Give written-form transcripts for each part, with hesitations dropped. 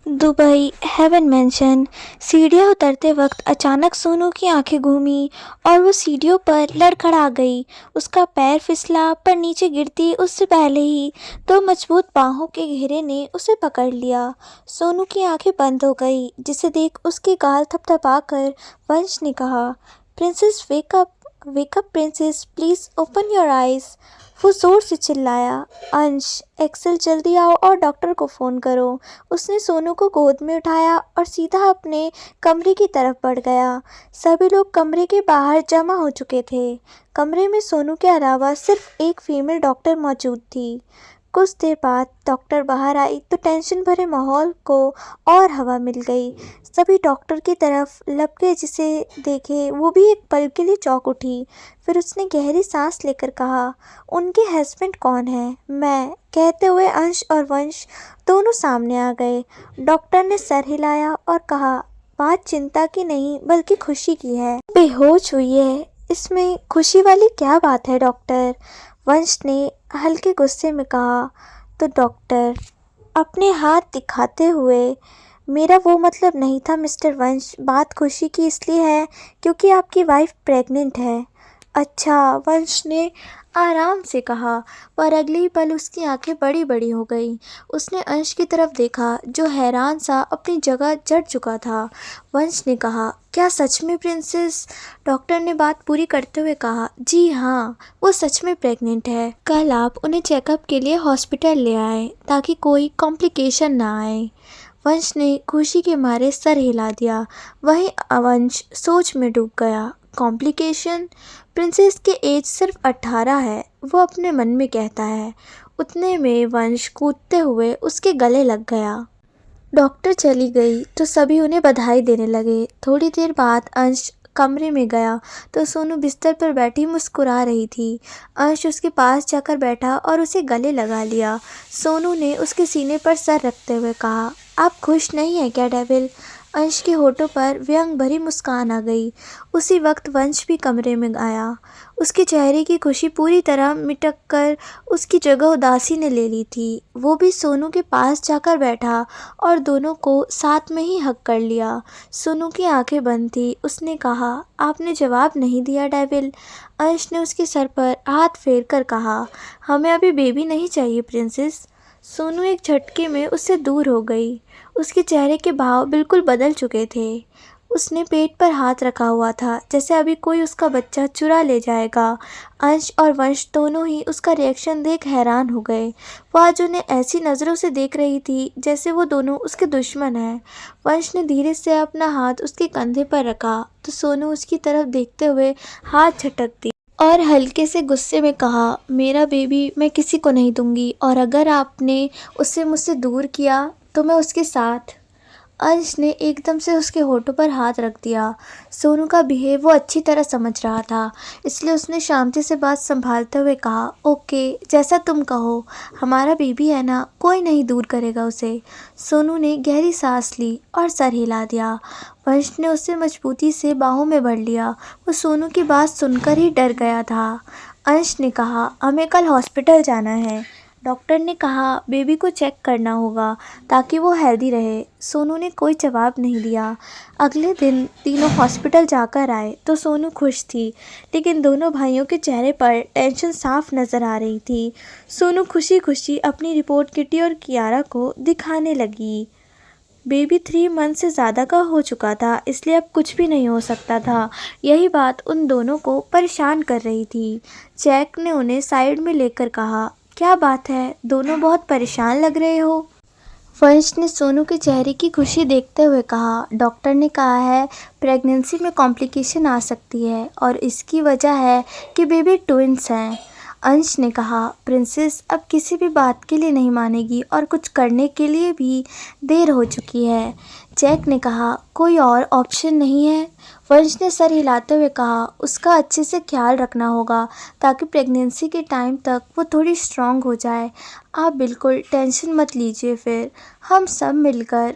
Dubai haven mention. सीढ़ियाँ उतरते वक्त अचानक सोनू की आंखें घूमी और वो सीढ़ियों पर लड़खड़ा गई। उसका पैर फिसला पर नीचे गिरती उससे पहले ही दो मजबूत बाहों के घेरे ने उसे पकड़ लिया। सोनू की आंखें बंद हो गई, जिसे देख उसके गाल थपथपाकर वंश ने कहा, princess wake up princess, please open your eyes. वो जोर से चिल्लाया, अंश, एक्सेल जल्दी आओ और डॉक्टर को फ़ोन करो। उसने सोनू को गोद में उठाया और सीधा अपने कमरे की तरफ बढ़ गया। सभी लोग कमरे के बाहर जमा हो चुके थे। कमरे में सोनू के अलावा सिर्फ एक फीमेल डॉक्टर मौजूद थी। कुछ देर बाद डॉक्टर बाहर आई तो टेंशन भरे माहौल को और हवा मिल गई। सभी डॉक्टर की तरफ लपके, जिसे देखे वो भी एक पल के लिए चौंक उठी। फिर उसने गहरी सांस लेकर कहा, उनके हस्बैंड कौन है? मैं, कहते हुए अंश और वंश दोनों सामने आ गए। डॉक्टर ने सर हिलाया और कहा, बात चिंता की नहीं बल्कि खुशी की है। बेहोश हुई है, इसमें खुशी वाली क्या बात है डॉक्टर? वंश ने हल्के गुस्से में कहा। तो डॉक्टर अपने हाथ दिखाते हुए, मेरा वो मतलब नहीं था मिस्टर वंश, बात खुशी की इसलिए है क्योंकि आपकी वाइफ प्रेग्नेंट है। अच्छा, वंश ने आराम से कहा, पर अगले ही पल उसकी आंखें बड़ी बड़ी हो गईं। उसने अंश की तरफ देखा, जो हैरान सा अपनी जगह जट चुका था। वंश ने कहा, क्या सच में प्रिंसेस? डॉक्टर ने बात पूरी करते हुए कहा, जी हाँ, वो सच में प्रेग्नेंट है। कल आप उन्हें चेकअप के लिए हॉस्पिटल ले आए ताकि कोई कॉम्प्लिकेशन ना आए। वंश ने खुशी के मारे सर हिला दिया। वहीं वंश सोच में डूब गया। कॉम्प्लिकेशन? प्रिंसेस की एज सिर्फ 18 है, वो अपने मन में कहता है। उतने में वंश कूदते हुए उसके गले लग गया। डॉक्टर चली गई तो सभी उन्हें बधाई देने लगे। थोड़ी देर बाद अंश कमरे में गया तो सोनू बिस्तर पर बैठी मुस्कुरा रही थी। अंश उसके पास जाकर बैठा और उसे गले लगा लिया। सोनू ने उसके सीने पर सर रखते हुए कहा, आप खुश नहीं हैं क्या डेविल? अंश के होठों पर व्यंग भरी मुस्कान आ गई। उसी वक्त वंश भी कमरे में आया। उसके चेहरे की खुशी पूरी तरह मिटक कर उसकी जगह उदासी ने ले ली थी। वो भी सोनू के पास जाकर बैठा और दोनों को साथ में ही हग कर लिया। सोनू की आंखें बंद थी। उसने कहा, आपने जवाब नहीं दिया डेविल। अंश ने उसके सर पर हाथ फेर कर कहा, हमें अभी बेबी नहीं चाहिए प्रिंसेस। सोनू एक झटके में उससे दूर हो गई। उसके चेहरे के भाव बिल्कुल बदल चुके थे। उसने पेट पर हाथ रखा हुआ था, जैसे अभी कोई उसका बच्चा चुरा ले जाएगा। अंश और वंश दोनों ही उसका रिएक्शन देख हैरान हो गए। वो आज उन्हें ऐसी नज़रों से देख रही थी जैसे वो दोनों उसके दुश्मन हैं। वंश ने धीरे से अपना हाथ उसके कंधे पर रखा तो सोनू उसकी तरफ देखते हुए हाथ झटक दी और हल्के से गुस्से में कहा, मेरा बेबी मैं किसी को नहीं दूंगी, और अगर आपने उसे मुझसे दूर किया तो मैं उसके साथ। अंश ने एकदम से उसके होठों पर हाथ रख दिया। सोनू का बिहेव वो अच्छी तरह समझ रहा था, इसलिए उसने शांति से बात संभालते हुए कहा, ओके, जैसा तुम कहो, हमारा बेबी है ना, कोई नहीं दूर करेगा उसे। सोनू ने गहरी सांस ली और सर हिला दिया। वंश ने उसे मजबूती से बाहों में भर लिया। वो सोनू की बात सुनकर ही डर गया था। अंश ने कहा, हमें कल हॉस्पिटल जाना है। डॉक्टर ने कहा, बेबी को चेक करना होगा ताकि वो हेल्दी रहे। सोनू ने कोई जवाब नहीं दिया। अगले दिन तीनों हॉस्पिटल जाकर आए तो सोनू खुश थी, लेकिन दोनों भाइयों के चेहरे पर टेंशन साफ नज़र आ रही थी। सोनू खुशी खुशी अपनी रिपोर्ट किटी और कियारा को दिखाने लगी। बेबी 3 मंथ से ज़्यादा का हो चुका था, इसलिए अब कुछ भी नहीं हो सकता था। यही बात उन दोनों को परेशान कर रही थी। जैक ने उन्हें साइड में लेकर कहा, क्या बात है, दोनों बहुत परेशान लग रहे हो? वंश ने सोनू के चेहरे की खुशी देखते हुए कहा, डॉक्टर ने कहा है प्रेगनेंसी में कॉम्प्लिकेशन आ सकती है और इसकी वजह है कि बेबी ट्विंस हैं। अंश ने कहा, प्रिंसेस अब किसी भी बात के लिए नहीं मानेगी और कुछ करने के लिए भी देर हो चुकी है। जैक ने कहा, कोई और ऑप्शन नहीं है? वंश ने सर हिलाते हुए कहा, उसका अच्छे से ख्याल रखना होगा ताकि प्रेगनेंसी के टाइम तक वो थोड़ी स्ट्रांग हो जाए। आप बिल्कुल टेंशन मत लीजिए, फिर हम सब मिलकर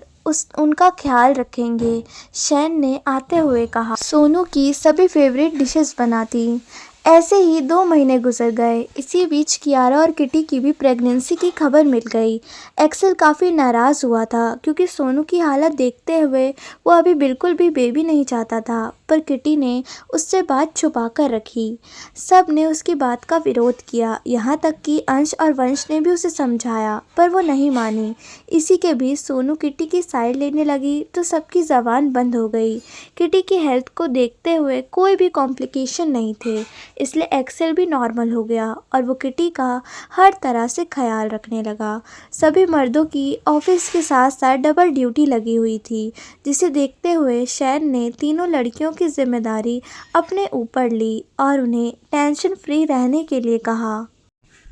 उनका ख्याल रखेंगे। शैन ने आते हुए कहा, सोनू की सभी फेवरेट डिशेस बनाती, ऐसे ही 2 महीने गुजर गए। इसी बीच कियारा और किटी की भी प्रेगनेंसी की खबर मिल गई। एक्सेल काफ़ी नाराज़ हुआ था क्योंकि सोनू की हालत देखते हुए वो अभी बिल्कुल भी बेबी नहीं चाहता था, पर किटी ने उससे बात छुपा कर रखी। सब ने उसकी बात का विरोध किया, यहाँ तक कि अंश और वंश ने भी उसे समझाया, पर वो नहीं मानी। इसी के बीच सोनू किटी की साइड लेने लगी तो सबकी ज़बान बंद हो गई। किटी की हेल्थ को देखते हुए कोई भी कॉम्प्लिकेशन नहीं थे, इसलिए एक्सेल भी नॉर्मल हो गया और वो किटी का हर तरह से ख्याल रखने लगा। सभी मर्दों की ऑफिस के साथ साथ डबल ड्यूटी लगी हुई थी, जिसे देखते हुए शैन ने तीनों लड़कियों की जिम्मेदारी अपने ऊपर ली और उन्हें टेंशन फ्री रहने के लिए कहा।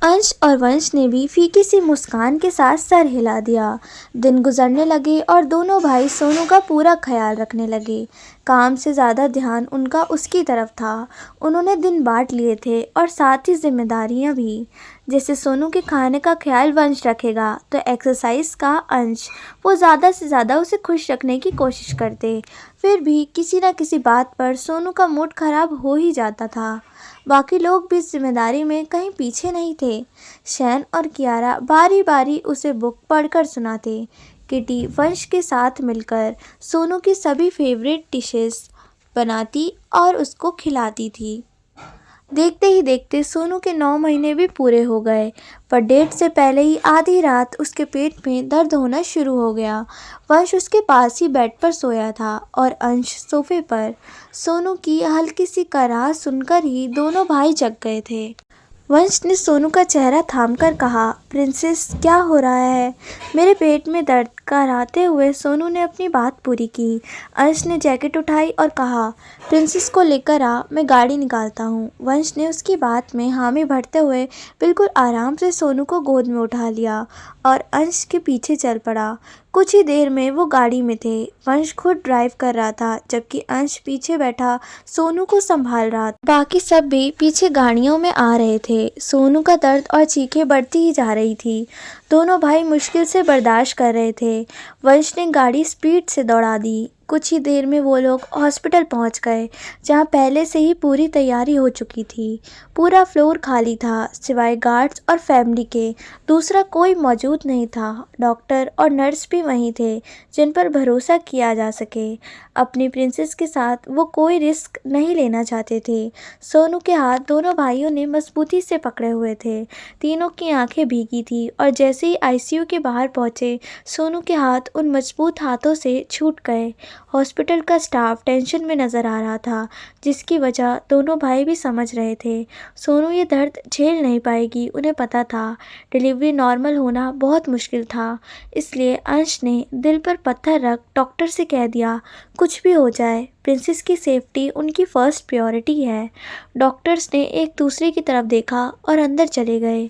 अंश और वंश ने भी फीकी सी मुस्कान के साथ सर हिला दिया। दिन गुजरने लगे और दोनों भाई सोनू का पूरा ख्याल रखने लगे। काम से ज़्यादा ध्यान उनका उसकी तरफ था। उन्होंने दिन बांट लिए थे और साथ ही जिम्मेदारियां भी। जैसे सोनू के खाने का ख्याल वंश रखेगा तो एक्सरसाइज का अंश। वो ज़्यादा से ज़्यादा उसे खुश रखने की कोशिश करते। फिर भी किसी न किसी बात पर सोनू का मूड खराब हो ही जाता था। बाकी लोग भी इस जिम्मेदारी में कहीं पीछे नहीं थे। शैन और कियारा बारी बारी उसे बुक पढ़कर सुनाते। किटी वंश के साथ मिलकर सोनू की सभी फेवरेट डिशेस बनाती और उसको खिलाती थी। देखते ही देखते सोनू के 9 महीने भी पूरे हो गए, पर डेट से पहले ही आधी रात उसके पेट में दर्द होना शुरू हो गया। वंश उसके पास ही बेड पर सोया था और अंश सोफे पर। सोनू की हल्की सी कराह सुनकर ही दोनों भाई जग गए थे। वंश ने सोनू का चेहरा थामकर कहा, प्रिंसेस क्या हो रहा है? मेरे पेट में दर्द कराते हुए सोनू ने अपनी बात पूरी की। अंश ने जैकेट उठाई और कहा, प्रिंसेस को लेकर आ, मैं गाड़ी निकालता हूँ। वंश ने उसकी बात में हामी भरते हुए बिल्कुल आराम से सोनू को गोद में उठा लिया और अंश के पीछे चल पड़ा। कुछ ही देर में वो गाड़ी में थे। वंश खुद ड्राइव कर रहा था, जबकि अंश पीछे बैठा सोनू को संभाल रहा था। बाकी सब भी पीछे गाड़ियों में आ रहे थे। सोनू का दर्द और चीखें बढ़ती ही जा रही थी। दोनों भाई मुश्किल से बर्दाश्त कर रहे थे। वंश ने गाड़ी स्पीड से दौड़ा दी। कुछ ही देर में वो लोग हॉस्पिटल पहुंच गए, जहां पहले से ही पूरी तैयारी हो चुकी थी। पूरा फ्लोर खाली था, सिवाय गार्ड्स और फैमिली के दूसरा कोई मौजूद नहीं था। डॉक्टर और नर्स भी वहीं थे, जिन पर भरोसा किया जा सके। अपनी प्रिंसेस के साथ वो कोई रिस्क नहीं लेना चाहते थे। सोनू के हाथ दोनों भाइयों ने मजबूती से पकड़े हुए थे। तीनों की आंखें भीगी थी और जैसे ही आईसीयू के बाहर पहुंचे, सोनू के हाथ उन मजबूत हाथों से छूट गए। हॉस्पिटल का स्टाफ टेंशन में नज़र आ रहा था, जिसकी वजह दोनों भाई भी समझ रहे थे। सोनू ये दर्द झेल नहीं पाएगी, उन्हें पता था। डिलीवरी नॉर्मल होना बहुत मुश्किल था, इसलिए अंश ने दिल पर पत्थर रख डॉक्टर से कह दिया, कुछ भी हो जाए प्रिंसेस की सेफ्टी उनकी फ़र्स्ट प्रायोरिटी है। डॉक्टर्स ने एक दूसरे की तरफ देखा और अंदर चले गए।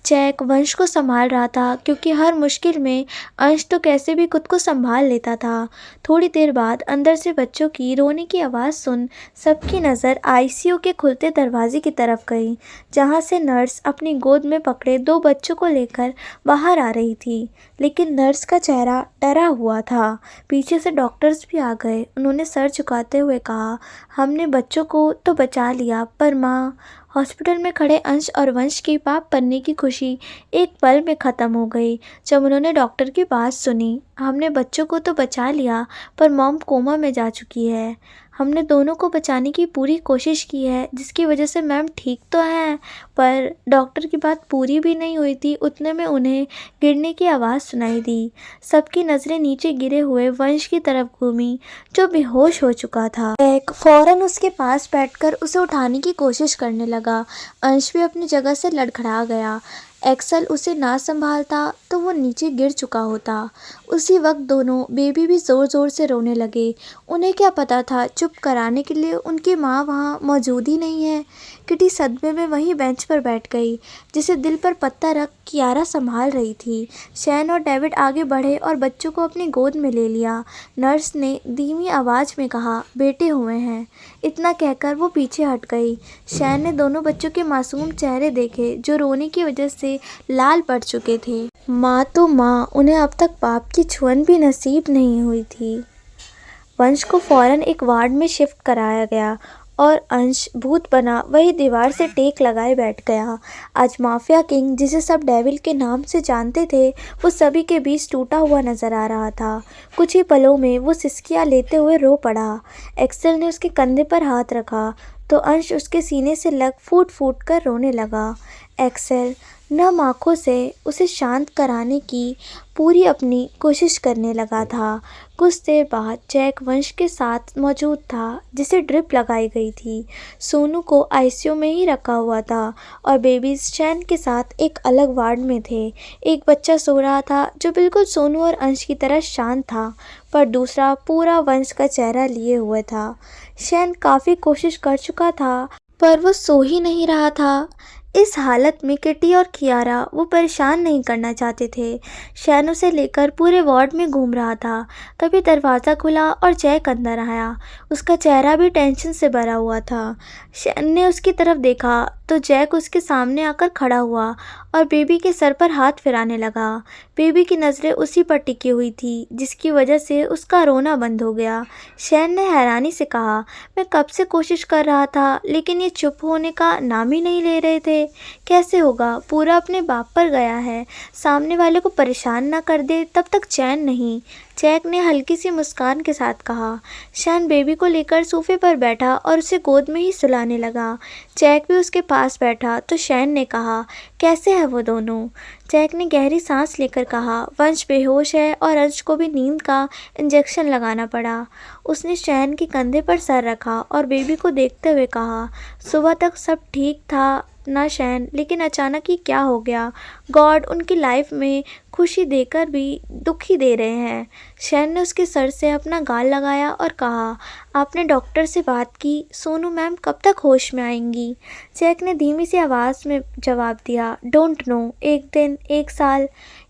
जैक वंश को संभाल रहा था, क्योंकि हर मुश्किल में अंश तो कैसे भी खुद को संभाल लेता था। थोड़ी देर बाद अंदर से बच्चों की रोने की आवाज़ सुन सबकी नज़र आईसीयू के खुलते दरवाजे की तरफ गई, जहां से नर्स अपनी गोद में पकड़े 2 बच्चों को लेकर बाहर आ रही थी। लेकिन नर्स का चेहरा डरा हुआ था। पीछे से डॉक्टर्स भी आ गए। उन्होंने सर झुकाते हुए कहा, हमने बच्चों को तो बचा लिया, पर माँ। हॉस्पिटल में खड़े अंश और वंश की पाप बनने की खुशी एक पल में ख़त्म हो गई जब उन्होंने डॉक्टर की बात सुनी। हमने बच्चों को तो बचा लिया, पर मॉम कोमा में जा चुकी है। हमने दोनों को बचाने की पूरी कोशिश की है, जिसकी वजह से मैम ठीक तो हैं, पर डॉक्टर की बात पूरी भी नहीं हुई थी, उतने में उन्हें गिरने की आवाज़ सुनाई दी। सबकी नज़रें नीचे गिरे हुए वंश की तरफ घूमी, जो बेहोश हो चुका था। एक फौरन उसके पास बैठकर उसे उठाने की कोशिश करने लगा। अंश भी अपनी जगह से लड़खड़ा गया। एक्सेल उसे ना संभालता तो वो नीचे गिर चुका होता। उसी वक्त दोनों बेबी भी ज़ोर ज़ोर से रोने लगे। उन्हें क्या पता था, चुप कराने के लिए उनकी माँ वहाँ मौजूद ही नहीं है। किटी सदमे में वहीं बेंच पर बैठ गई, जिसे दिल पर पत्थर रख कियारा संभाल रही थी। शैन और डेविड आगे बढ़े और बच्चों को अपनी गोद में ले लिया। नर्स ने धीमी आवाज़ में कहा, बेटे हुए हैं। इतना कहकर वो पीछे हट गई। शैन ने दोनों बच्चों के मासूम चेहरे देखे, जो रोने की वजह से लाल पड़ चुके थे। माँ तो माँ, उन्हें अब तक पाप की छुअन भी नसीब नहीं हुई थी। वंश को फौरन एक वार्ड में शिफ्ट कराया गया और अंश भूत बना वही दीवार से टेक लगाए बैठ गया। आज माफिया किंग, जिसे सब डेविल के नाम से जानते थे, वो सभी के बीच टूटा हुआ नजर आ रहा था। कुछ ही पलों में वो सिसकियां लेते हुए रो पड़ा। एक्सेल ने उसके कंधे पर हाथ रखा तो अंश उसके सीने से लग फूट फूट कर रोने लगा। एक्सेल नम आँखों से उसे शांत कराने की पूरी अपनी कोशिश करने लगा था। कुछ देर बाद जैक वंश के साथ मौजूद था, जिसे ड्रिप लगाई गई थी। सोनू को आईसीयू में ही रखा हुआ था और बेबीज शैन के साथ एक अलग वार्ड में थे। एक बच्चा सो रहा था जो बिल्कुल सोनू और अंश की तरह शांत था, पर दूसरा पूरा वंश का चेहरा लिए हुए था। शैन काफ़ी कोशिश कर चुका था, पर वो सो ही नहीं रहा था। इस हालत में किटी और कियारा वो परेशान नहीं करना चाहते थे। शैन उसे लेकर पूरे वार्ड में घूम रहा था। तभी दरवाज़ा खुला और जैक अंदर आया। उसका चेहरा भी टेंशन से भरा हुआ था। शैन ने उसकी तरफ देखा तो जैक उसके सामने आकर खड़ा हुआ और बेबी के सर पर हाथ फिराने लगा। बेबी की नज़रें उसी पर टिकी हुई थी, जिसकी वजह से उसका रोना बंद हो गया। शैन ने हैरानी से कहा, मैं कब से कोशिश कर रहा था, लेकिन ये चुप होने का नाम ही नहीं ले रहे थे। कैसे होगा, पूरा अपने बाप पर गया है, सामने वाले को परेशान ना कर दे तब तक चैन नहीं। जैक ने हल्की सी मुस्कान के साथ कहा। शैन बेबी को लेकर सोफे पर बैठा और उसे गोद में ही सुलाने लगा। जैक भी उसके पास बैठा तो शैन ने कहा, कैसे है वो दोनों? जैक ने गहरी सांस लेकर कहा, वंश बेहोश है और अंश को भी नींद का इंजेक्शन लगाना पड़ा। उसने शैन के कंधे पर सर रखा और बेबी को देखते हुए कहा, सुबह तक सब ठीक था ना शैन, लेकिन अचानक ही क्या हो गया? गॉड उनकी लाइफ में खुशी देकर भी दुख ही दे रहे हैं। शैन ने उसके सर से अपना गाल लगाया और कहा, आपने डॉक्टर से बात की? सोनू मैम कब तक होश में आएंगी? जैक ने धीमी सी आवाज़ में जवाब दिया, डोंट नो, 1 दिन, 1 साल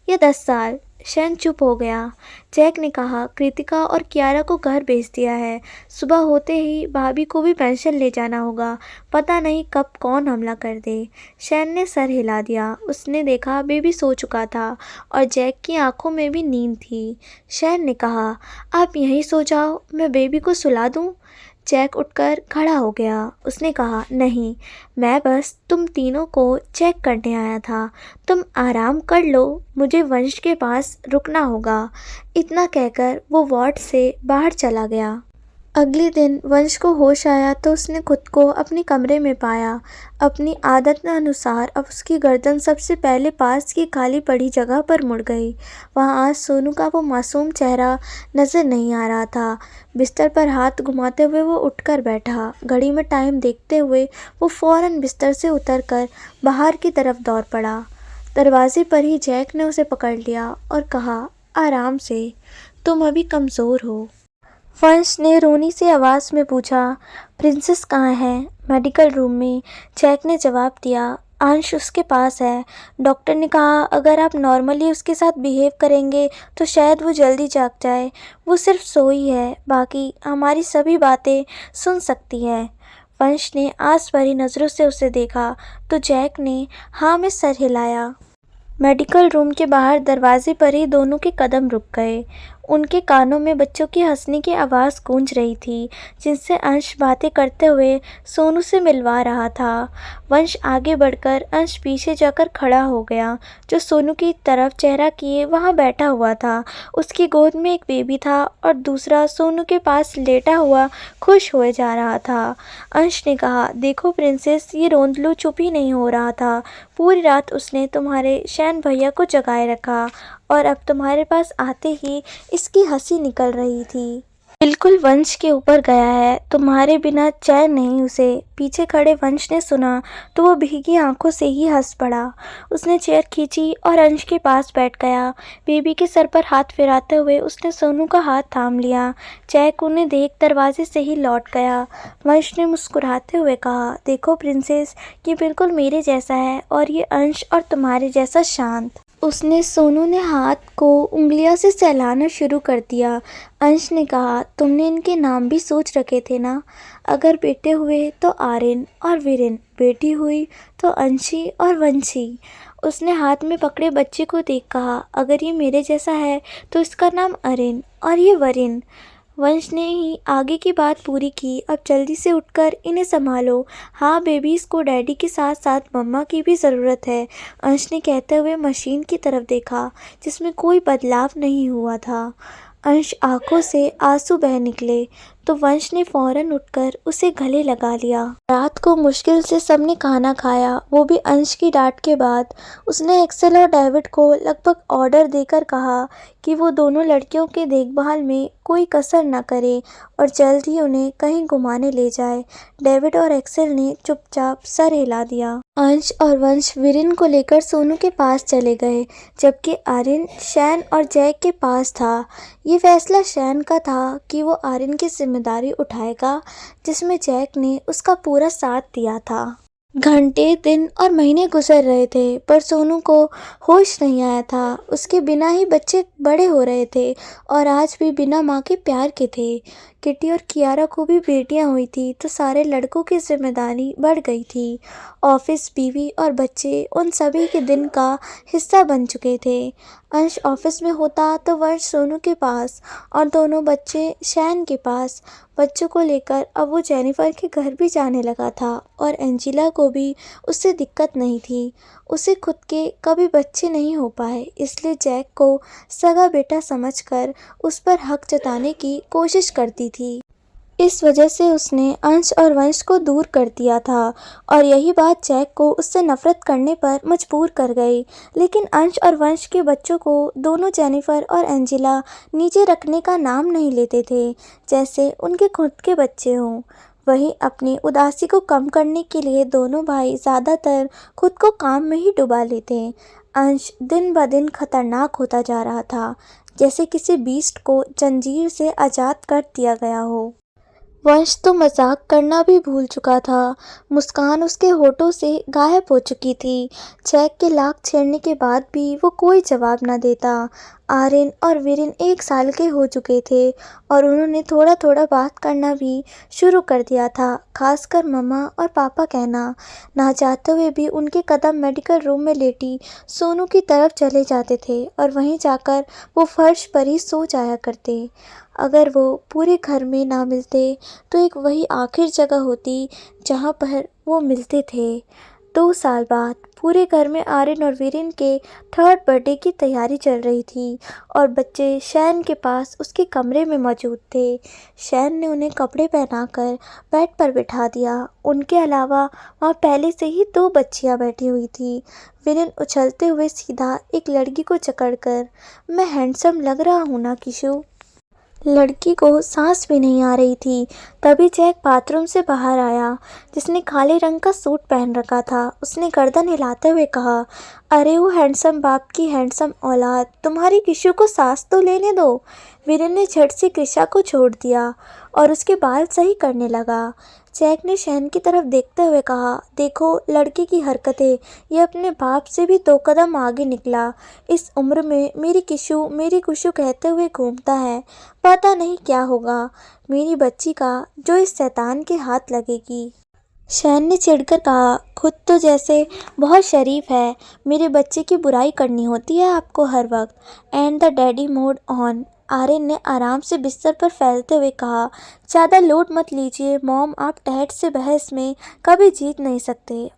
या 10 साल। शैन चुप हो गया। जैक ने कहा, कृतिका और कियारा को घर भेज दिया है। सुबह होते ही भाभी को भी पेंशन ले जाना होगा। पता नहीं कब कौन हमला कर दे। शैन ने सर हिला दिया। उसने देखा बेबी सो चुका था और जैक की आंखों में भी नींद थी। शैन ने कहा, आप यहीं सो जाओ, मैं बेबी को सुला दूँ? जैक उठकर खड़ा हो गया। उसने कहा, नहीं, मैं बस तुम तीनों को चेक करने आया था। तुम आराम कर लो, मुझे वंश के पास रुकना होगा। इतना कहकर वो वार्ड से बाहर चला गया। अगले दिन वंश को होश आया तो उसने खुद को अपने कमरे में पाया। अपनी आदत अनुसार अब उसकी गर्दन सबसे पहले पास की खाली पड़ी जगह पर मुड़ गई। वहाँ आज सोनू का वो मासूम चेहरा नज़र नहीं आ रहा था। बिस्तर पर हाथ घुमाते हुए वो उठकर बैठा। घड़ी में टाइम देखते हुए वो फ़ौरन बिस्तर से उतरकर बाहर की तरफ दौड़ पड़ा। दरवाजे पर ही जैक ने उसे पकड़ लिया और कहा, आराम से, तुम अभी कमज़ोर हो। वंश ने रोनी सी आवाज़ में पूछा, प्रिंसेस कहाँ है? मेडिकल रूम में, जैक ने जवाब दिया। अंश उसके पास है। डॉक्टर ने कहा अगर आप नॉर्मली उसके साथ बिहेव करेंगे तो शायद वो जल्दी जाग जाए। वो सिर्फ सोई है, बाकी हमारी सभी बातें सुन सकती है। वंश ने आस भरी नज़रों से उसे देखा तो जैक ने हाँ में सर हिलाया। मेडिकल रूम के बाहर दरवाजे पर ही दोनों के कदम रुक गए। उनके कानों में बच्चों की हंसने की आवाज़ गूंज रही थी, जिनसे अंश बातें करते हुए सोनू से मिलवा रहा था। वंश आगे बढ़कर अंश पीछे जाकर खड़ा हो गया, जो सोनू की तरफ चेहरा किए वहाँ बैठा हुआ था। उसकी गोद में एक बेबी था और दूसरा सोनू के पास लेटा हुआ खुश हुए जा रहा था। अंश ने कहा, देखो प्रिंसेस, ये रोंदलू चुप ही नहीं हो रहा था। पूरी रात उसने तुम्हारे शैन भैया को जगाए रखा और अब तुम्हारे पास आते ही इसकी हंसी निकल रही थी। बिल्कुल वंश के ऊपर गया है, तुम्हारे बिना चैन नहीं उसे। पीछे खड़े वंश ने सुना तो वो भीगी आंखों से ही हंस पड़ा। उसने चेयर खींची और अंश के पास बैठ गया। बेबी के सर पर हाथ फिराते हुए उसने सोनू का हाथ थाम लिया। जैक उन्हें देख दरवाजे से ही लौट गया। वंश ने मुस्कुराते हुए कहा, देखो प्रिंसेस, ये बिल्कुल मेरे जैसा है और ये अंश और तुम्हारे जैसा शांत। उसने सोनू ने हाथ को उंगलियों से सहलाना शुरू कर दिया। अंश ने कहा, तुमने इनके नाम भी सोच रखे थे ना? अगर बेटे हुए तो आर्यन और वीरेन, बेटी हुई तो अंशी और वंशी। उसने हाथ में पकड़े बच्चे को देख कहा, अगर ये मेरे जैसा है तो इसका नाम अरिन और ये वरिन। वंश ने ही आगे की बात पूरी की। अब जल्दी से उठकर इन्हें संभालो। हाँ बेबीज को डैडी के साथ साथ मम्मा की भी ज़रूरत है, अंश ने कहते हुए मशीन की तरफ देखा जिसमें कोई बदलाव नहीं हुआ था। अंश आंखों से आंसू बह निकले तो वंश ने फौरन उठकर उसे गले लगा लिया। रात को मुश्किल से सबने खाना खाया, वो भी अंश की डांट के बाद। उसने एक्सेल और डेविड को लगभग ऑर्डर देकर कहा कि वो दोनों लड़कियों के देखभाल में कोई कसर न करे और जल्द ही उन्हें कहीं घुमाने ले जाए। डेविड और एक्सेल ने चुपचाप सर हिला दिया। अंश और वंश वीरेन को लेकर सोनू के पास चले गए, जबकि आर्यन शैन और जैक के पास था। ये फैसला शैन का था कि वो आर्यन की जिम्मेदारी उठाएगा, जिसमें जैक ने उसका पूरा साथ दिया था। घंटे, दिन और महीने गुजर रहे थे पर सोनू को होश नहीं आया था। उसके बिना ही बच्चे बड़े हो रहे थे और आज भी बिना माँ के प्यार के थे। किटी और कियारा को भी बेटियां हुई थी तो सारे लड़कों की जिम्मेदारी बढ़ गई थी। ऑफिस, बीवी और बच्चे उन सभी के दिन का हिस्सा बन चुके थे। अंश ऑफिस में होता तो वंश सोनू के पास और दोनों बच्चे शैन के पास। बच्चों को लेकर अब वो जेनिफर के घर भी जाने लगा था और एंजिला को भी उससे दिक्कत नहीं थी। उसे खुद के कभी बच्चे नहीं हो पाए, इसलिए जैक को सगा बेटा समझकर उस पर हक जताने की कोशिश करती थी। इस वजह से उसने अंश और वंश को दूर कर दिया था और यही बात जैक को उससे नफरत करने पर मजबूर कर गई। लेकिन अंश और वंश के बच्चों को दोनों जेनिफर और एंजिला नीचे रखने का नाम नहीं लेते थे, जैसे उनके खुद के बच्चे हों। वहीं अपनी उदासी को कम करने के लिए दोनों भाई ज़्यादातर खुद को काम में ही डुबा लेते। अंश दिन ब दिन खतरनाक होता जा रहा था, जैसे किसी बीस्ट को जंजीर से आज़ाद कर दिया गया हो। वंश तो मजाक करना भी भूल चुका था। मुस्कान उसके होठों से गायब हो चुकी थी। जैक के लाख छेड़ने के बाद भी वो कोई जवाब न देता। आर्यन और वीरेन 1 साल के हो चुके थे और उन्होंने थोड़ा थोड़ा बात करना भी शुरू कर दिया था, खासकर मम्मा और पापा कहना। ना चाहते हुए भी उनके कदम मेडिकल रूम में लेटी सोनू की तरफ चले जाते थे और वहीं जाकर वो फर्श पर ही सो जाया करते। अगर वो पूरे घर में ना मिलते तो एक वही आखिर जगह होती जहाँ पर वो मिलते थे। 2 साल बाद पूरे घर में आर्यन और वीरेन के 3rd बर्थडे की तैयारी चल रही थी और बच्चे शैन के पास उसके कमरे में मौजूद थे। शैन ने उन्हें कपड़े पहनाकर बेड पर बिठा दिया। उनके अलावा वहाँ पहले से ही 2 बच्चियाँ बैठी हुई थी। वीरेन उछलते हुए सीधा एक लड़की को जकड़कर, मैं हैंडसम लग रहा हूँ ना किशु? लड़की को सांस भी नहीं आ रही थी। तभी जैक बाथरूम से बाहर आया, जिसने काले रंग का सूट पहन रखा था। उसने गर्दन हिलाते हुए कहा, अरे वो हैंडसम बाप की हैंडसम औलाद, तुम्हारी किशु को सांस तो लेने दो। वीरेन ने झट से कृषा को छोड़ दिया और उसके बाल सही करने लगा। जैक ने शैन की तरफ देखते हुए कहा, देखो लड़के की हरकतें, ये अपने बाप से भी 2 कदम आगे निकला। इस उम्र में मेरी कुशु कहते हुए घूमता है। पता नहीं क्या होगा मेरी बच्ची का जो इस शैतान के हाथ लगेगी। शैन ने चिढ़कर कहा, खुद तो जैसे बहुत शरीफ है, मेरे बच्चे की बुराई करनी होती है आपको हर वक्त। And the daddy mode on. Aryan ने आराम से बिस्तर पर फैलते हुए कहा, ज़्यादा लोड मत लीजिए मॉम, आप डैड से बहस में कभी जीत नहीं सकते।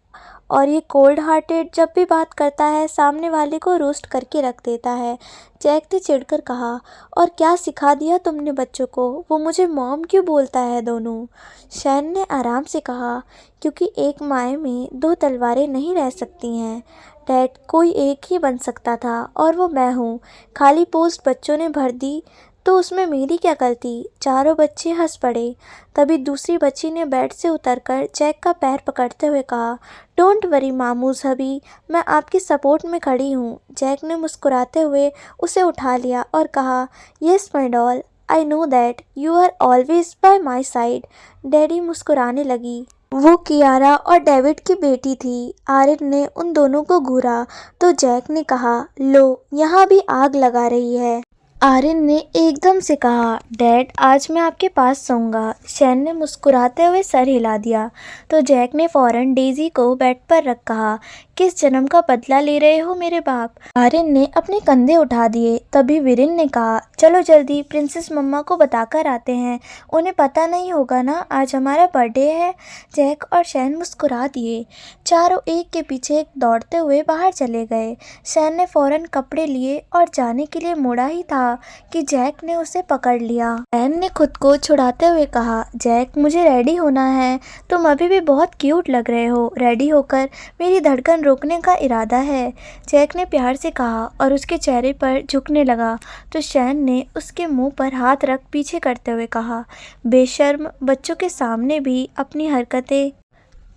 और ये कोल्ड हार्टेड जब भी बात करता है सामने वाले को रोस्ट करके रख देता है। जैक ने चिढ़कर कहा, और क्या सिखा दिया तुमने बच्चों को? वो मुझे मॉम क्यों बोलता है दोनों? शैन ने आराम से कहा, क्योंकि एक माए में 2 तलवारें नहीं रह सकती हैं। डैड, कोई एक ही बन सकता था और वो मैं हूँ। खाली पोस्ट बच्चों ने भर दी तो उसमें मेरी क्या गलती? चारों बच्चे हंस पड़े। तभी दूसरी बच्ची ने बेड से उतरकर जैक का पैर पकड़ते हुए कहा, डोंट वरी मामूज हबी, मैं आपकी सपोर्ट में खड़ी हूँ। जैक ने मुस्कुराते हुए उसे उठा लिया और कहा, yes my doll, I know that you are always by my side. Daddy मुस्कुराने लगी। वो कियारा और डेविड की बेटी थी। आर्यन ने उन दोनों को घूरा तो जैक ने कहा, लो यहाँ भी आग लगा रही है। आर्यन ने एकदम से कहा, डैड आज मैं आपके पास सोऊंगा। शैन ने मुस्कुराते हुए सर हिला दिया तो जैक ने फ़ौरन डेज़ी को बेड पर रख कहा, किस जन्म का बदला ले रहे हो मेरे बाप। आर्यन ने अपने कंधे उठा दिए। तभी वीरेन ने कहा, चलो जल्दी प्रिंसेस मम्मा को बताकर आते हैं, उन्हें पता नहीं होगा ना आज हमारा बर्थडे है। जैक और शैन मुस्कुरा दिए। चारों एक के पीछे एक दौड़ते हुए बाहर चले गए। शैन ने फौरन कपड़े लिए और जाने के लिए मुड़ा ही था कि जैक ने उसे पकड़ लिया। शैन ने खुद को छुड़ाते हुए कहा, जैक मुझे रेडी होना है, तुम अभी भी बहुत क्यूट लग रहे हो। रेडी होकर मेरी धड़कन रोकने का इरादा है, जैक ने प्यार से कहा और उसके चेहरे पर झुकने लगा। तो शैन ने उसके मुंह पर हाथ रख पीछे करते हुए कहा, बेशर्म, बच्चों के सामने भी अपनी हरकतें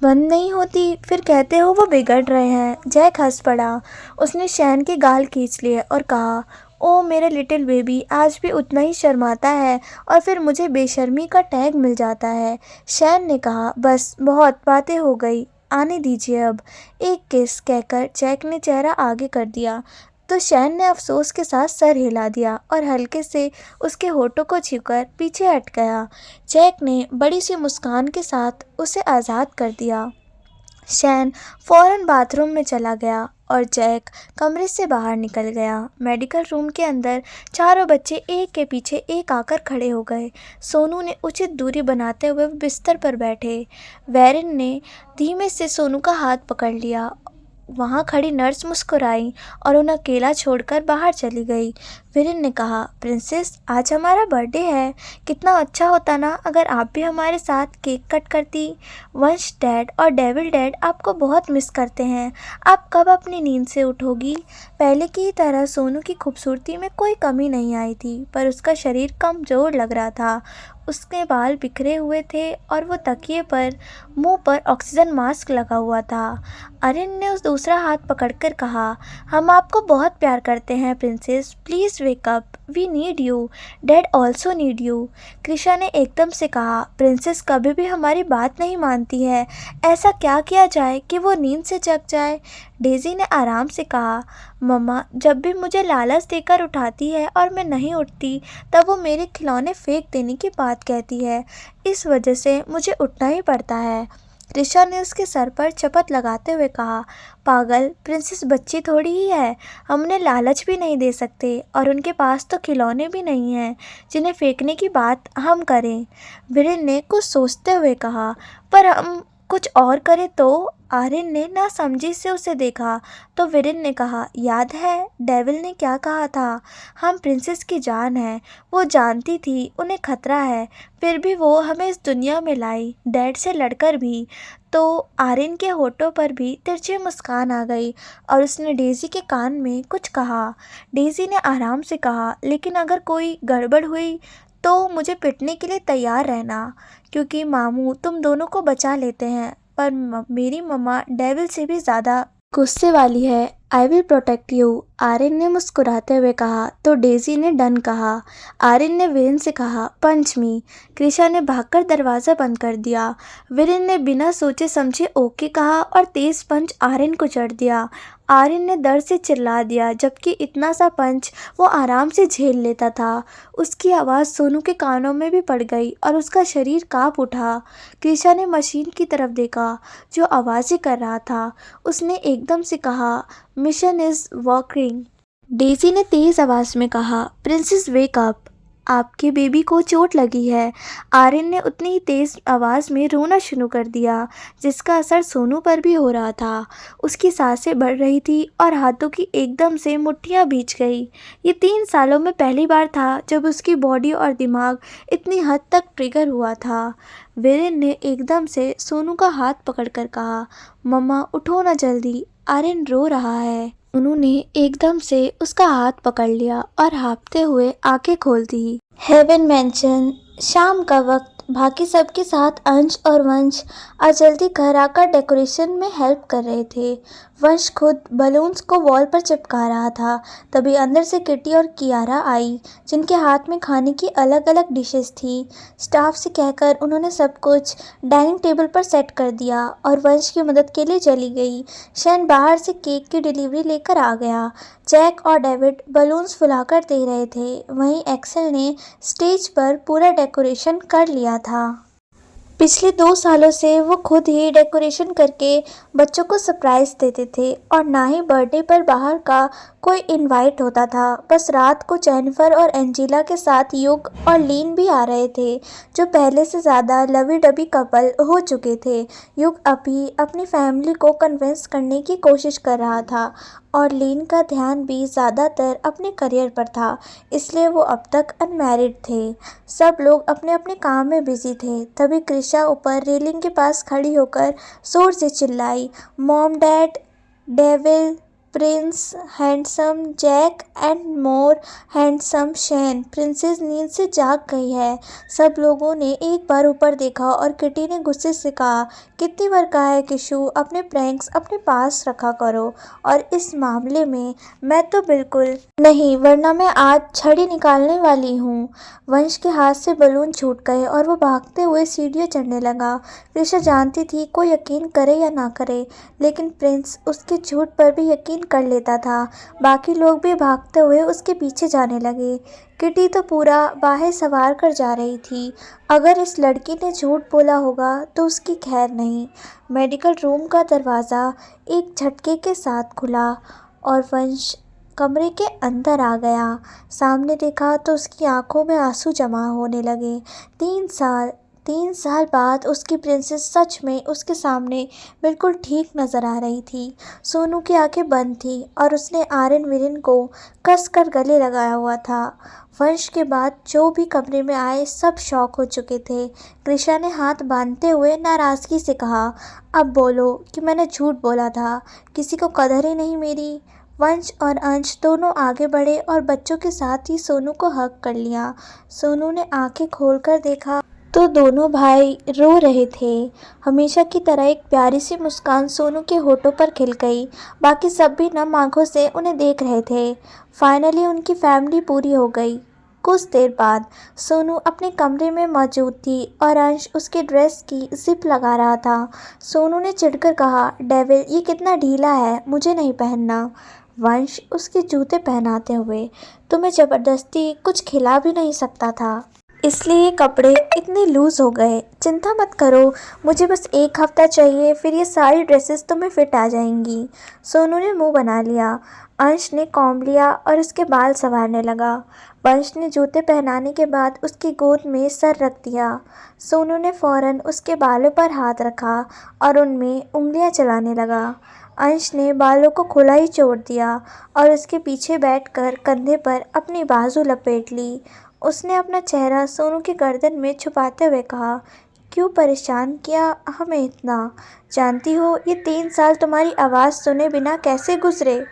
बंद नहीं होती, फिर कहते हो वो बिगड़ रहे हैं। जैक हंस पड़ा। उसने शैन के गाल खींच लिए और कहा, ओ मेरे लिटिल बेबी, आज भी उतना ही शर्माता है और फिर मुझे बेशर्मी का टैग मिल जाता है। शैन ने कहा, बस बहुत बातें हो गई, आने दीजिए अब। एक किस कहकर जैक ने चेहरा आगे कर दिया तो शैन ने अफसोस के साथ सर हिला दिया और हल्के से उसके होठों को छूकर पीछे हट गया। जैक ने बड़ी सी मुस्कान के साथ उसे आज़ाद कर दिया। शैन फौरन बाथरूम में चला गया और जैक कमरे से बाहर निकल गया। मेडिकल रूम के अंदर चारों बच्चे एक के पीछे एक आकर खड़े हो गए। सोनू ने उचित दूरी बनाते हुए बिस्तर पर बैठे। वेरिन ने धीमे से सोनू का हाथ पकड़ लिया। वहाँ खड़ी नर्स मुस्कुराई और उन्हें अकेला छोड़कर बाहर चली गई। वीरेन ने कहा, प्रिंसेस आज हमारा बर्थडे है, कितना अच्छा होता ना अगर आप भी हमारे साथ केक कट करती। वंश डैड और डेविल डैड आपको बहुत मिस करते हैं, आप कब अपनी नींद से उठोगी। पहले की तरह सोनू की खूबसूरती में कोई कमी नहीं आई थी, पर उसका शरीर कमज़ोर लग रहा था। उसके बाल बिखरे हुए थे और वो तकिए पर मुंह पर ऑक्सीजन मास्क लगा हुआ था। आर्यन ने उस दूसरा हाथ पकड़कर कहा, हम आपको बहुत प्यार करते हैं princess, please wake up, we need you, dad also need you. Krisha ने एकदम से कहा, प्रिंसेस कभी भी हमारी बात नहीं मानती है, ऐसा क्या किया जाए कि वो नींद से जग जाए। डेजी ने आराम से कहा, मम्मा जब भी मुझे लालच देकर उठाती है और मैं नहीं उठती तब वो मेरे खिलौने फेंक देने की बात कहती है, इस वजह से मुझे उठना ही पड़ता है। कृषा ने उसके सर पर चपत लगाते हुए कहा, पागल, प्रिंसेस बच्ची थोड़ी ही है, हम उन्हें लालच भी नहीं दे सकते और उनके पास तो खिलौने भी नहीं हैं जिन्हें फेंकने की बात हम करें। वीरेन ने कुछ सोचते हुए कहा, पर हम कुछ और करें तो। आर्यन ने नासमझी से उसे देखा तो वीरेन ने कहा, याद है डेविल ने क्या कहा था, हम प्रिंसेस की जान है। वो जानती थी उन्हें खतरा है, फिर भी वो हमें इस दुनिया में लाई, डैड से लड़कर भी। तो आर्यन के होठों पर भी तिरछी मुस्कान आ गई और उसने डेजी के कान में कुछ कहा। डेजी ने आराम से कहा, लेकिन अगर कोई गड़बड़ हुई तो मुझे पिटने के लिए तैयार रहना, क्योंकि मामू तुम दोनों को बचा लेते हैं, पर मेरी मम्मा डेविल से भी ज़्यादा गुस्से वाली है। I will protect you, Aryan ने मुस्कुराते हुए कहा तो डेजी ने डन कहा। आर्यन ने वीरेन से कहा, पंच मी। कृषा ने भागकर दरवाज़ा बंद कर दिया। वीरेन ने बिना सोचे समझे ओके कहा और तेज पंच आर्यन को चढ़ दिया। आर्यन ने दर्द से चिल्ला दिया, जबकि इतना सा पंच वो आराम से झेल लेता था। उसकी आवाज़ सोनू के कानों में भी पड़ गई और उसका शरीर काँप उठा। कृषा ने मशीन की तरफ देखा जो आवाज़ें कर रहा था। उसने एकदम से कहा, मिशन इज़ वर्किंग। डेजी ने तेज़ आवाज़ में कहा, प्रिंसेस वेक अप, आपके बेबी को चोट लगी है। आर्यन ने उतनी ही तेज़ आवाज़ में रोना शुरू कर दिया जिसका असर सोनू पर भी हो रहा था। उसकी सांसें बढ़ रही थी और हाथों की एकदम से मुट्ठियाँ भींच गई। ये 3 सालों में पहली बार था जब उसकी बॉडी और दिमाग इतनी हद तक ट्रिगर हुआ था। वीरेन ने एकदम से सोनू का हाथ पकड़कर कहा, मम्मा उठो ना जल्दी, आर्यन रो रहा है। उन्होंने एकदम से उसका हाथ पकड़ लिया और हाँफते हुए आंखें खोल दी। हेवन मैंशन, शाम का वक्त। बाकी सबके साथ अंश और वंश आज जल्दी घर आकर डेकोरेशन में हेल्प कर रहे थे। वंश खुद बलून्स को वॉल पर चिपका रहा था। तभी अंदर से किटी और कियारा आई, जिनके हाथ में खाने की अलग अलग डिशेस थी। स्टाफ से कहकर उन्होंने सब कुछ डाइनिंग टेबल पर सेट कर दिया और वंश की मदद के लिए चली गई। शैन बाहर से केक की डिलीवरी लेकर आ गया। जैक और डेविड बलून्स फुलाकर दे रहे थे। वहीं एक्सेल ने स्टेज पर पूरा डेकोरेशन कर लिया था। पिछले 2 सालों से वो खुद ही डेकोरेशन करके बच्चों को सरप्राइज देते थे और ना ही बर्थडे पर बाहर का कोई इनवाइट होता था। बस रात को जेनिफर और एंजेला के साथ युग और लीन भी आ रहे थे, जो पहले से ज़्यादा लवी डबी कपल हो चुके थे। युग अभी अपनी फैमिली को कन्विंस करने की कोशिश कर रहा था और लीन का ध्यान भी ज़्यादातर अपने करियर पर था, इसलिए वो अब तक अनमैरिड थे। सब लोग अपने अपने काम में बिजी थे। तभी कृषा ऊपर रेलिंग के पास खड़ी होकर जोर से चिल्लाई, mom dad, devil, prince handsome Jack and more handsome Shane, princess नींद से जाग गई है। सब लोगों ने एक बार ऊपर देखा और किटी ने गुस्से से कहा, कितनी बार कहा है किशु, अपने प्रैंक्स अपने पास रखा करो, और इस मामले में मैं तो बिल्कुल नहीं, वरना मैं आज छड़ी निकालने वाली हूँ। वंश के हाथ से बलून छूट गए और वो भागते हुए सीढ़ियाँ चढ़ने लगा। कृषा जानती थी कोई यकीन करे या ना करे, लेकिन प्रिंस उसके झूठ पर भी यकीन कर लेता था। बाकी लोग भी भागते हुए उसके पीछे जाने लगे। किटी तो पूरा बाहें सवार कर जा रही थी। अगर इस लड़की ने झूठ बोला होगा तो उसकी खैर नहीं। मेडिकल रूम का दरवाज़ा एक झटके के साथ खुला और वंश कमरे के अंदर आ गया। सामने देखा तो उसकी आंखों में आंसू जमा होने लगे। 3 साल बाद उसकी प्रिंसेस सच में उसके सामने बिल्कुल ठीक नज़र आ रही थी। सोनू की आंखें बंद थी और उसने आर्यन वीरेन को कस कर गले लगाया हुआ था। वंश के बाद जो भी कमरे में आए सब शॉक हो चुके थे। कृषा ने हाथ बांधते हुए नाराज़गी से कहा, अब बोलो कि मैंने झूठ बोला था, किसी को कदर ही नहीं मेरी। वंश और अंश दोनों आगे बढ़े और बच्चों के साथ ही सोनू को हग कर लिया। सोनू ने आंखें खोलकर देखा तो दोनों भाई रो रहे थे। हमेशा की तरह एक प्यारी सी मुस्कान सोनू के होठों पर खिल गई। बाकी सब भी नम आंखों से उन्हें देख रहे थे। फाइनली उनकी फैमिली पूरी हो गई। कुछ देर बाद सोनू अपने कमरे में मौजूद थी और अंश उसके ड्रेस की जिप लगा रहा था। सोनू ने चिढ़कर कहा, डेविल ये कितना ढीला है, मुझे नहीं पहनना। वंश उसके जूते पहनाते हुए, तुम्हें ज़बरदस्ती कुछ खिला भी नहीं सकता था, इसलिए ये कपड़े इतने लूज़ हो गए। चिंता मत करो, मुझे बस 1 हफ्ता चाहिए, फिर ये सारी ड्रेसेस तुम्हें फिट आ जाएंगी। सोनू ने मुंह बना लिया। अंश ने कॉम्ब लिया और उसके बाल संवारने लगा। वंश ने जूते पहनाने के बाद उसकी गोद में सर रख दिया। सोनू ने फ़ौरन उसके बालों पर हाथ रखा और उनमें उंगलियां चलाने लगा। अंश ने बालों को खुला ही छोड़ दिया और उसके पीछे बैठकर कंधे पर अपनी बाजू लपेट ली। उसने अपना चेहरा सोनू की गर्दन में छुपाते हुए कहा, क्यों परेशान किया हमें इतना? जानती हो ये 3 साल तुम्हारी आवाज़ सुने बिना कैसे गुजरे?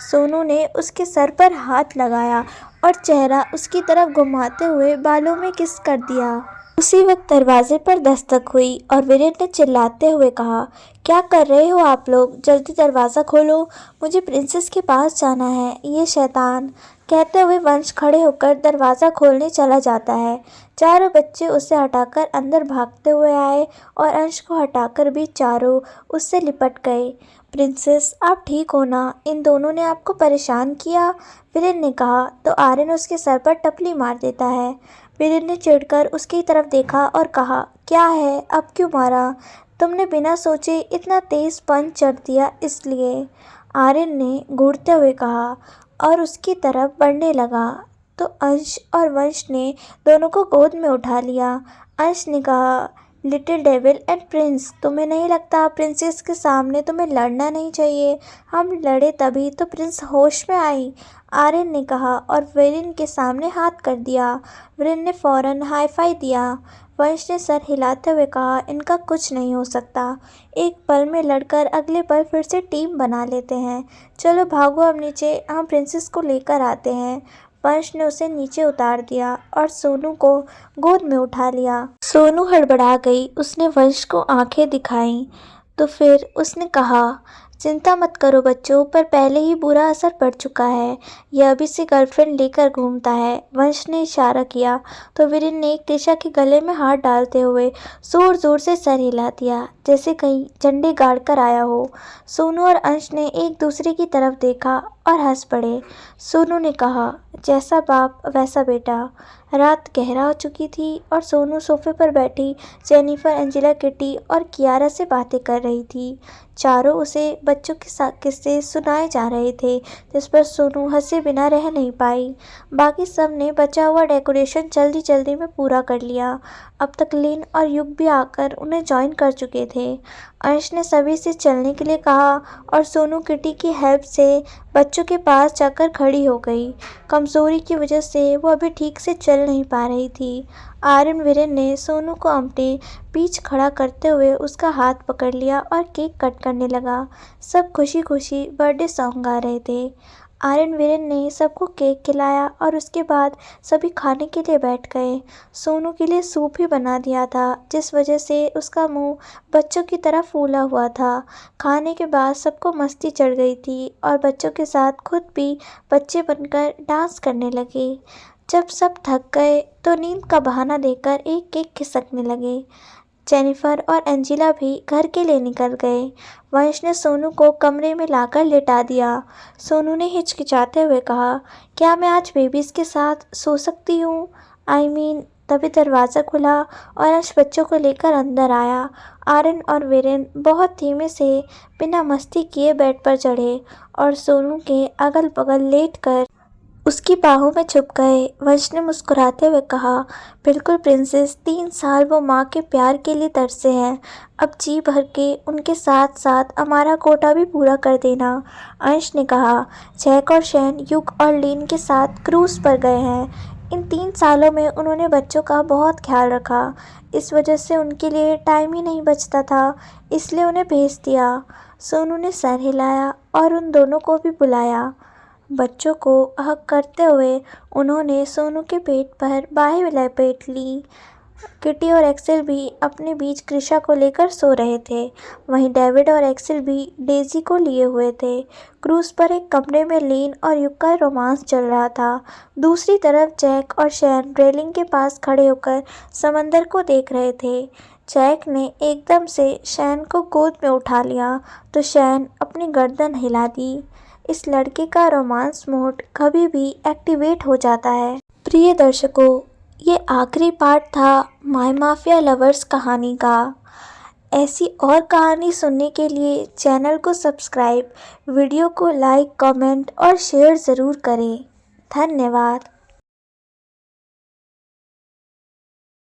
सोनू ने उसके सर पर हाथ लगाया और चेहरा उसकी तरफ घुमाते हुए बालों में किस कर दिया। उसी वक्त दरवाजे पर दस्तक हुई और वीरेन ने चिल्लाते हुए कहा, क्या कर रहे हो आप लोग? जल्दी दरवाज़ा खोलो, मुझे प्रिंसेस के पास जाना है। ये शैतान, कहते हुए वंश खड़े होकर दरवाज़ा खोलने चला जाता है। चारों बच्चे उसे हटाकर अंदर भागते हुए आए और अंश को हटाकर भी चारों उससे लिपट गए। प्रिंसेस आप ठीक हो ना? इन दोनों ने आपको परेशान किया? वीरेन ने कहा तो आर्यन उसके सर पर टपली मार देता है। वीरेन ने चिढ़कर उसकी तरफ देखा और कहा, क्या है, अब क्यों मारा? तुमने बिना सोचे इतना तेज पंच चढ़ दिया इसलिए, आर्यन ने घूरते हुए कहा और उसकी तरफ बढ़ने लगा। तो अंश और वंश ने दोनों को गोद में उठा लिया। अंश ने कहा, लिटिल डेविल एंड प्रिंस, तुम्हें नहीं लगता प्रिंसेस के सामने तुम्हें लड़ना नहीं चाहिए? हम लड़े तभी तो प्रिंस होश में आई, आर्यन ने कहा और वीरेन के सामने हाथ कर दिया। वीरेन ने फौरन हाई फाई दिया। वंश ने सर हिलाते हुए कहा, इनका कुछ नहीं हो सकता। एक पल में लड़कर अगले पल फिर से टीम बना लेते हैं। चलो भागो अब नीचे, हम प्रिंसेस को लेकर आते हैं। वंश ने उसे नीचे उतार दिया और सोनू को गोद में उठा लिया। सोनू हड़बड़ा गई। उसने वंश को आंखें दिखाईं तो फिर उसने कहा, चिंता मत करो बच्चों, पर पहले ही बुरा असर पड़ चुका है। यह अभी से गर्लफ्रेंड लेकर घूमता है। वंश ने इशारा किया तो वीरेन ने कृषा के गले में हाथ डालते हुए जोर जोर से सर हिला दिया, जैसे कहीं झंडे गाड़ कर आया हो। सोनू और अंश ने एक दूसरे की तरफ देखा और हंस पड़े। सोनू ने कहा, जैसा बाप वैसा बेटा। रात गहरा हो चुकी थी और सोनू सोफे पर बैठी जेनिफर, एंजेला, किटी और कियारा से बातें कर रही थी। चारों उसे बच्चों के साथ किस्से सुनाए जा रहे थे, जिस पर सोनू हंसे बिना रह नहीं पाई। बाकी सब ने बचा हुआ डेकोरेशन जल्दी जल्दी में पूरा कर लिया। अब तक लिन और युग भी आकर उन्हें ज्वाइन कर चुके थे। अंश ने सभी से चलने के लिए कहा और सोनू किटी की हेल्प से बच्चों के पास जाकर खड़ी हो गई। कमजोरी की वजह से वो अभी ठीक से चल नहीं पा रही थी। आर्यन वीरेन ने सोनू को अपने बीच खड़ा करते हुए उसका हाथ पकड़ लिया और केक कट करने लगा। सब खुशी खुशी बर्थडे सॉन्ग गा रहे थे। आर्यन वीरेन ने सबको केक खिलाया और उसके बाद सभी खाने के लिए बैठ गए। सोनू के लिए सूप ही बना दिया था, जिस वजह से उसका मुंह बच्चों की तरह फूला हुआ था। खाने के बाद सबको मस्ती चढ़ गई थी और बच्चों के साथ खुद भी बच्चे बनकर डांस करने लगे। जब सब थक गए तो नींद का बहाना देकर एक एक खिसकने लगे। जेनिफर और एंजेला भी घर के लिए निकल गए। वंश ने सोनू को कमरे में लाकर लेटा दिया। सोनू ने हिचकिचाते हुए कहा, क्या मैं आज बेबीज के साथ सो सकती हूँ? तभी दरवाज़ा खुला और अंश बच्चों को लेकर अंदर आया। आर्यन और वीरेन बहुत धीमे से बिना मस्ती किए बेड पर चढ़े और सोनू के अगल बगल लेटकर उसकी बाहों में छुप गए। वंश ने मुस्कुराते हुए कहा, बिल्कुल प्रिंसेस, 3 साल वो माँ के प्यार के लिए तरसे हैं। अब जी भर के उनके साथ साथ हमारा कोटा भी पूरा कर देना। अंश ने कहा, जैक और शैन युग और लीन के साथ क्रूज पर गए हैं। इन 3 सालों में उन्होंने बच्चों का बहुत ख्याल रखा। इस वजह से उनके लिए टाइम ही नहीं बचता था, इसलिए उन्हें भेज दिया। सोनू ने सर हिलाया और उन दोनों को भी बुलाया। बच्चों को हग करते हुए उन्होंने सोनू के पेट पर बाहें लपेट ली। किटी और एक्सेल भी अपने बीच कृषा को लेकर सो रहे थे। वहीं डेविड और एक्सेल भी डेजी को लिए हुए थे। क्रूज पर एक कमरे में लीन और युग का रोमांस चल रहा था। दूसरी तरफ जैक और शैन रेलिंग के पास खड़े होकर समंदर को देख रहे थे। जैक ने एकदम से शैन को गोद में उठा लिया तो शैन अपनी गर्दन हिला दी। इस लड़के का रोमांस मोड कभी भी एक्टिवेट हो जाता है। प्रिय दर्शकों, ये आखिरी पार्ट था माय माफिया लवर्स कहानी का। ऐसी और कहानी सुनने के लिए चैनल को सब्सक्राइब, वीडियो को लाइक, कमेंट और शेयर ज़रूर करें। धन्यवाद।